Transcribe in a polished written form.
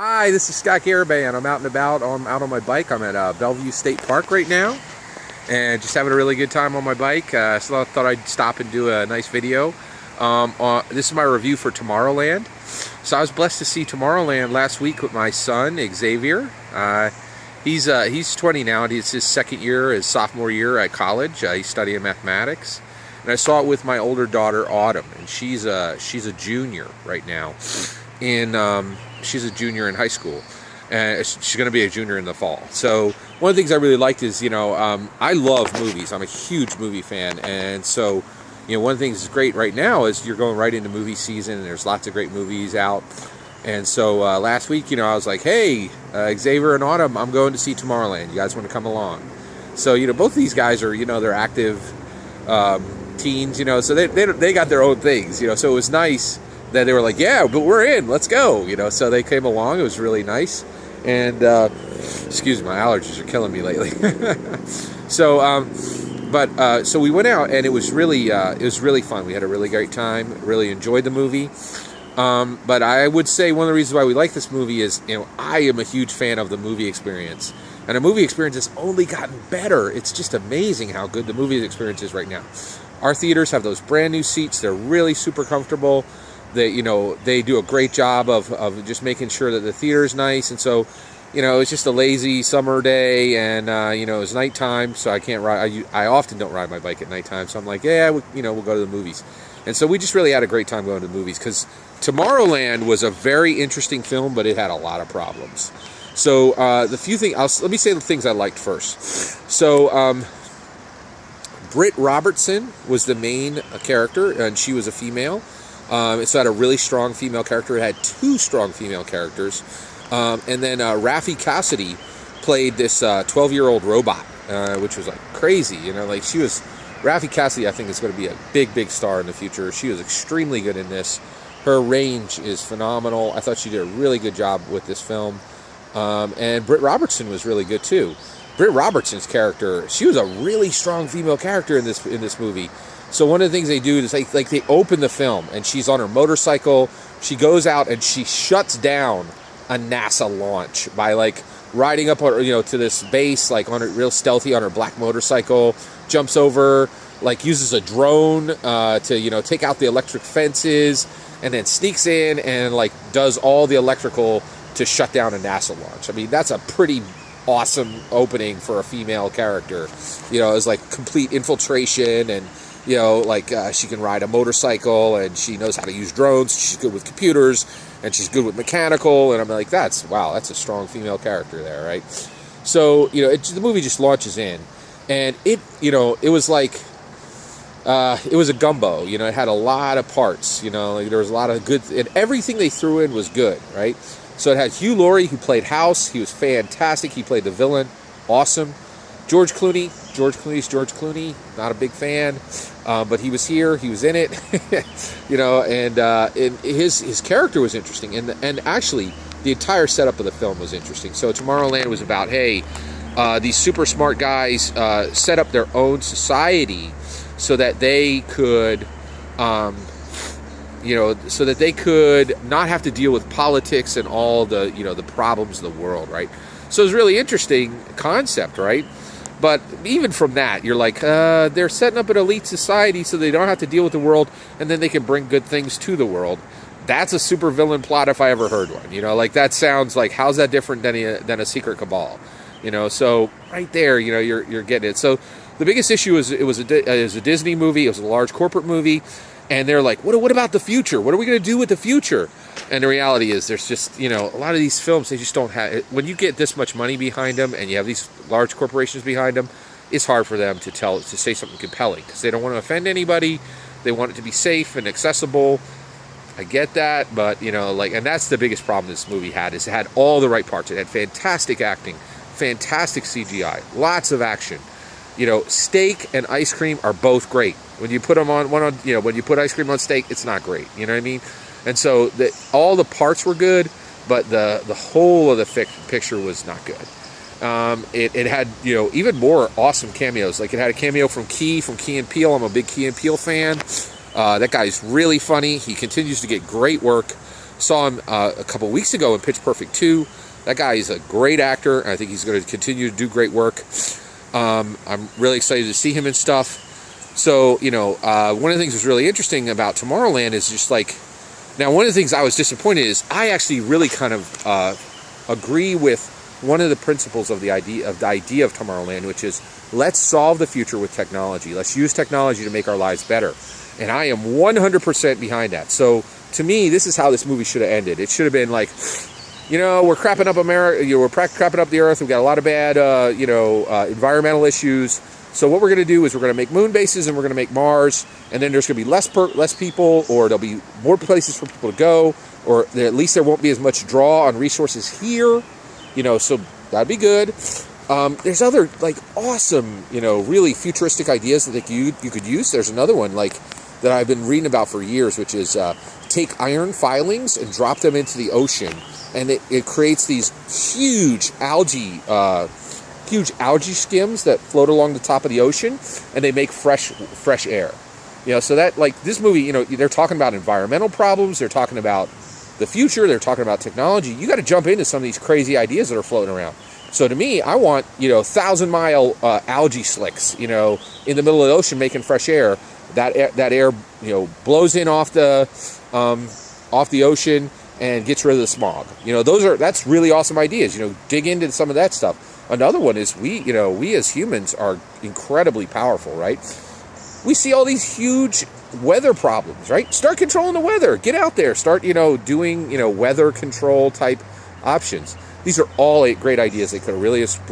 Hi, this is Scott Garibay, and I'm out and about. I'm out on my bike. I'm at Bellevue State Park right now, and just having a really good time on my bike. So I thought I'd stop and do a nice video. This is my review for Tomorrowland. So I was blessed to see Tomorrowland last week with my son, Xavier. He's 20 now, and it's his second year, his sophomore year at college. He's studying mathematics. And I saw it with my older daughter, Autumn, and she's a junior right now. She's a junior in high school, and she's going to be a junior in the fall. So one of the things I really liked is, I love movies. I'm a huge movie fan, and so, one of the things that's great right now is you're going right into movie season, and there's lots of great movies out. And so last week, I was like, hey, Xavier and Autumn, I'm going to see Tomorrowland. You guys want to come along? So, both of these guys are, they're active teens, so they got their own things, so it was nice that they were like, yeah, but we're in, let's go, so they came along. It was really nice. And excuse me, my allergies are killing me lately. So so we went out, and it was really fun. We had a really great time, really enjoyed the movie. But I would say one of the reasons why we like this movie is, I am a huge fan of the movie experience, and the movie experience has only gotten better. It's just amazing how good the movie experience is right now. Our theaters have those brand new seats. They're really super comfortable. They do a great job of just making sure that the theater is nice. And so, it's just a lazy summer day, and it's nighttime, so I can't ride. I often don't ride my bike at nighttime, so I'm like, yeah, we'll go to the movies. And so we just really had a great time going to the movies, because Tomorrowland was a very interesting film, but it had a lot of problems. So let me say the things I liked first. So Britt Robertson was the main character, and she was a female. So it had a really strong female character. It had two strong female characters. And then Raffi Cassidy played this 12-year-old robot, which was like crazy. Raffi Cassidy, I think, is going to be a big, big star in the future. She was extremely good in this. Her range is phenomenal. I thought she did a really good job with this film. And Britt Robertson was really good too. Britt Robertson's character, she was a really strong female character in this movie. So one of the things they do is like they open the film, and she's on her motorcycle. She goes out and she shuts down a NASA launch by riding up to this base on her real stealthy on her black motorcycle. Jumps over, uses a drone to take out the electric fences, and then sneaks in and does all the electrical to shut down a NASA launch. I mean, that's a pretty awesome opening for a female character. It's complete infiltration, and she can ride a motorcycle, and she knows how to use drones. She's good with computers, and she's good with mechanical. And I'm like, that's a strong female character there, right? So, the movie just launches in, and it was it was a gumbo. It had a lot of parts. There was a lot of good, and everything they threw in was good, right? So it had Hugh Laurie, who played House. He was fantastic. He played the villain. Awesome. George Clooney's George Clooney. Not a big fan, but he was here. He was in it, and his character was interesting, and actually the entire setup of the film was interesting. So Tomorrowland was about, hey, these super smart guys set up their own society so that they could, so that they could not have to deal with politics and all the the problems of the world, right? So it was a really interesting concept, right? But even from that, you're like, they're setting up an elite society so they don't have to deal with the world, and then they can bring good things to the world. That's a super villain plot if I ever heard one. That sounds like, how's that different than a secret cabal? So right there, you're getting it. So the biggest issue is it was a Disney movie. It was a large corporate movie, and they're like, what about the future? What are we going to do with the future? And the reality is, there's just, a lot of these films, they just don't have it. When you get this much money behind them, and you have these large corporations behind them, it's hard for them to say something compelling, because they don't want to offend anybody. They want it to be safe and accessible. I get that, but, and that's the biggest problem this movie had, is it had all the right parts. It had fantastic acting, fantastic CGI, lots of action. Steak and ice cream are both great. When you put them on when you put ice cream on steak, it's not great. You know what I mean? And so all the parts were good, but the whole of the picture was not good. It had even more awesome cameos. It had a cameo from Key and Peele. I'm a big Key and Peele fan. That guy's really funny. He continues to get great work. Saw him a couple weeks ago in Pitch Perfect 2. That guy is a great actor, and I think he's going to continue to do great work. I'm really excited to see him and stuff. So, you know, one of the things that's really interesting about Tomorrowland is just like, now one of the things I was disappointed is I actually really kind of agree with one of the principles of the idea of Tomorrowland, which is let's solve the future with technology. Let's use technology to make our lives better. And I am 100% behind that. So to me, this is how this movie should have ended. It should have been like, you know, we're crapping up America, you know, we're crapping up the Earth. We've got a lot of bad, environmental issues. So what we're going to do is we're going to make moon bases and we're going to make Mars, and then there's going to be less people, or there'll be more places for people to go, or at least there won't be as much draw on resources here, you know, so that'd be good. There's other, like, awesome, you know, really futuristic ideas that you could use. There's another one, like, that I've been reading about for years, which is take iron filings and drop them into the ocean, and it creates these huge algae skims that float along the top of the ocean, and they make fresh air. You know, so that, like, this movie, you know, they're talking about environmental problems, they're talking about the future, they're talking about technology. You got to jump into some of these crazy ideas that are floating around. So to me, I want, you know, 1,000-mile algae slicks, you know, in the middle of the ocean making fresh air. That air, you know, blows in off the ocean and gets rid of the smog. You know, that's really awesome ideas. You know, dig into some of that stuff. Another one is we as humans are incredibly powerful, right? We see all these huge weather problems, right? Start controlling the weather. Get out there. Start, you know, doing, you know, weather control type options. These are all great ideas they could have really explored.